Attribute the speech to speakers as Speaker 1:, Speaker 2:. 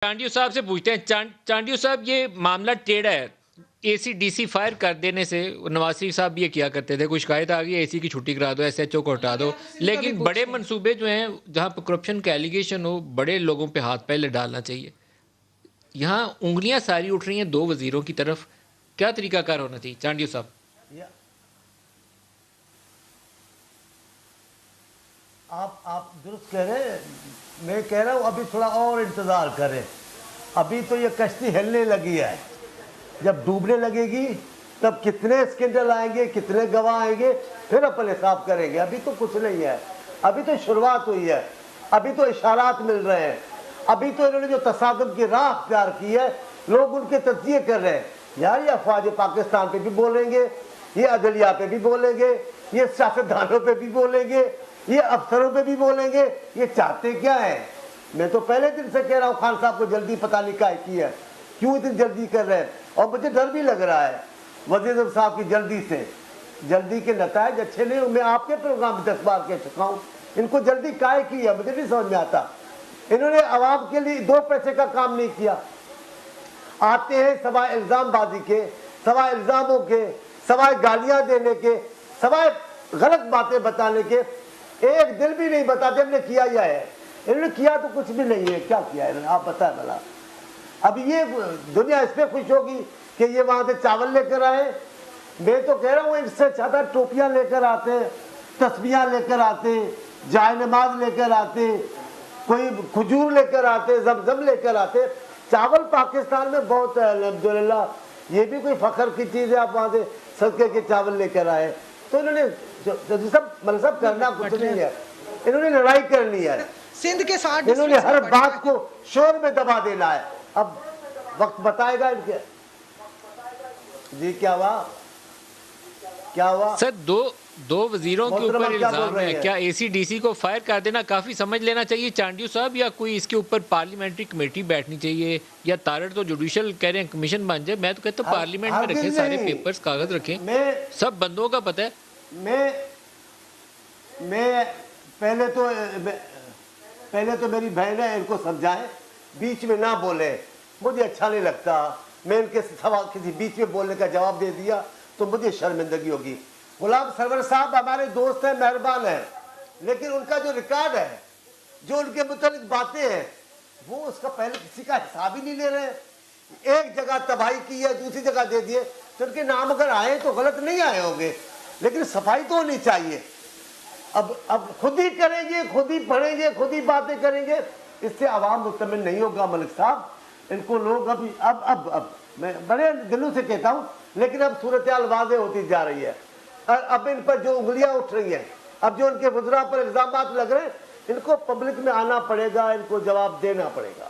Speaker 1: چانڈیو صاحب سے پوچھتے ہیں، چانڈیو صاحب یہ معاملہ ٹیڑھا ہے، اے سی ڈی سی فائر کر دینے سے نواز شریف صاحب یہ کیا کرتے تھے، کوئی شکایت آ گئی اے سی کی چھٹی کرا دو، ایس ایچ او کو ہٹا دو، لیکن بڑے منصوبے جو ہیں جہاں پہ کرپشن کا ایلیگیشن ہو، بڑے لوگوں پہ ہاتھ پہلے ڈالنا چاہیے. یہاں انگلیاں ساری اٹھ رہی ہیں دو وزیروں کی طرف، کیا طریقہ کار ہونا چاہیے چانڈیو صاحب؟
Speaker 2: آپ درست کہہ رہے ہیں. میں کہہ رہا ہوں ابھی تھوڑا اور انتظار کریں. ابھی تو یہ کشتی ہلنے لگی ہے، جب ڈوبنے لگے گی تب کتنے اسکینڈل آئیں گے، کتنے گواہ آئیں گے، پھر اپن حساب کریں گے. ابھی تو کچھ نہیں ہے، ابھی تو شروعات ہوئی ہے، ابھی تو اشارات مل رہے ہیں. ابھی تو انہوں نے جو تصادم کی راہ اختیار کی ہے، لوگ ان کے تجزیے کر رہے ہیں. یار یہ افواج پاکستان پہ بھی بولیں گے، یہ عدلیہ پہ بھی بولیں گے، یہ سیاستدانوں پہ بھی بولیں گے، یہ افسروں پہ بھی بولیں گے. یہ چاہتے کیا ہیں؟ میں تو پہلے دن سے کہہ رہا ہوں خان صاحب کو جلدی پتہ نہیں کیا کی ہے، کیوں اتنی جلدی کر رہے ہیں. اور مجھے ڈر بھی لگ رہا ہے وزیر اعظم صاحب کی جلدی سے. جلدی کے نتائج اچھے نہیں. میں آپ کے پروگرام میں 10 بار کہہ چکا ہوں ان کو جلدی کائے کی ہے، مجھے نہیں سمجھ میں آتا. انہوں نے عوام کے لیے 2 پیسے کا کام نہیں کیا. آتے ہیں سوائے الزام بازی کے، سوائے الزاموں کے، سوائے گالیاں دینے کے، سوائے غلط باتیں بتانے کے، ایک دل بھی نہیں بتاتے ہم نے کیا یا ہے. انہوں نے کیا تو کچھ بھی نہیں ہے. کیا کیا ہے آپ بتائیں بھلا. اب یہ دنیا اس پہ خوش ہوگی کہ یہ وہاں سے چاول لے کر آئے. میں تو کہہ رہا ہوں اس سے زیادہ ٹوپیاں لے کر آتے، تسبیحاں لے کر آتے، جائے نماز لے کر آتے، کوئی کھجور لے کر آتے، زمزم لے کر آتے. چاول پاکستان میں بہت ہے الحمدللہ. یہ بھی کوئی فخر کی چیز ہے آپ وہاں سے صدقے کے چاول لے کر آئے. تو انہوں نے سب منصب کرنا کچھ نہیں ہے، انہوں نے لڑائی کرنی ہے.
Speaker 3: سندھ کے ساتھ
Speaker 2: انہوں نے ہر بات کو شور میں دبا دینا ہے. اب وقت بتائے گا ان کے. جی کیا ہوا کیا ہوا
Speaker 1: سر دو وزیروں کے اوپر
Speaker 2: محترمہ کیا بول
Speaker 1: الزام
Speaker 2: رہے
Speaker 1: ہے،
Speaker 2: ہیں؟
Speaker 1: کیا اے سی ڈی سی کو فائر کر دینا کافی سمجھ لینا چاہیے چانڈیو صاحب، یا کوئی اس کے اوپر پارلیمنٹری کمیٹی بیٹھنی چاہیے، یا تارڑ تو جوڈیشل کہہ رہے ہیں کمیشن بن جائے. میں تو کہتا ہوں پارلیمنٹ میں رکھیں، سارے پیپرز کاغذ رکھیں، سب بندوں کا پتہ ہے.
Speaker 2: میں پہلے تو میری بہن ہے، ان کو سمجھائیں بیچ میں نہ بولے. مجھے اچھا نہیں لگتا. میں ان کے سوال کسی بیچ میں بولنے کا جواب دے دیا تو مجھے شرمندگی ہوگی. غلام سرور صاحب ہمارے دوست ہیں، مہربان ہیں، لیکن ان کا جو ریکارڈ ہے، جو ان کے متعلق باتیں ہیں، وہ اس کا پہلے کسی کا حساب ہی نہیں لے رہے. ایک جگہ تباہی کی ہے، دوسری جگہ دے دیے. تو ان کے نام اگر آئے تو غلط نہیں آئے ہوں گے، لیکن صفائی تو ہونی چاہیے. اب خود ہی کریں گے، خود ہی پڑھیں گے، خود ہی باتیں کریں گے، اس سے عوام مطمئن نہیں ہوگا. ملک صاحب ان کو لوگ اب میں بڑے دلوں سے کہتا ہوں، لیکن اب صورتحال واضح ہوتی جا رہی ہے. اب ان پر جو انگلیاں اٹھ رہی ہیں، اب جو ان کے وزراء پر الزامات لگ رہے ہیں، ان کو پبلک میں آنا پڑے گا، ان کو جواب دینا پڑے گا.